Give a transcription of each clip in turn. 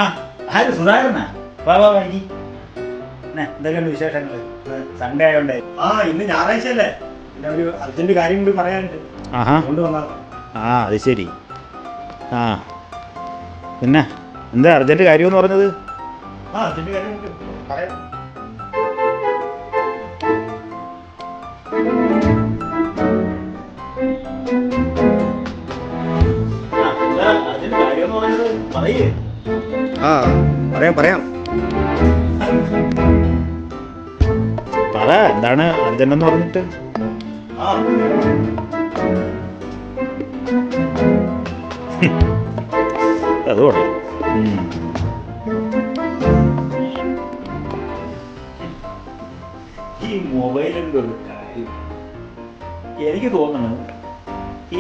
ആ ആര് സുധാകരനാ? വാ വാ വൈകി. എന്തൊക്കെയുണ്ട് വിശേഷങ്ങൾ? സൺഡേ ആയോണ്ടേ. ഇന്ന് ഞായറാഴ്ച അല്ലേ, പിന്നെ ഒരു അർജന്റ് കാര്യം കൂടി പറയാനുണ്ട്. കൊണ്ടുവന്നാ. അത് ശരി. പിന്നെ എന്താ അർജന്റ് കാര്യമെന്ന് പറഞ്ഞത്? അർജന്റ് കാര്യം പറയാം. പറയാം. പറ, എന്താണ് അർജന്റ് എന്ന് പറഞ്ഞിട്ട്? അത് കൊള്ളാം. ഈ മൊബൈലിൻ്റെ ഒരു കാര്യം എനിക്ക് തോന്നുന്നു,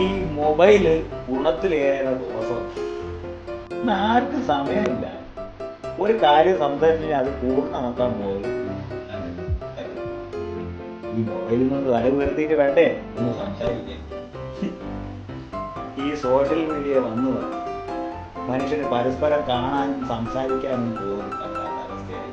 ഈ മൊബൈല് ഗുണത്തിലേറെ ദോഷം. ആർക്കും സമയമില്ല ഒരു കാര്യം സംസാരിച്ച് അത് പൂർണ്ണമാക്കാൻ പോലും. ഈ മൊബൈലിൽ നിന്ന് തല ഉയർത്തിയിട്ട് വേണ്ടേ ഒന്ന് സംസാരിക്കാൻ. ഈ സോഷ്യൽ മീഡിയ വന്നത് മനുഷ്യന് പരസ്പരം കാണാനും സംസാരിക്കാനും പോലും പറ്റാത്ത അവസ്ഥയായി.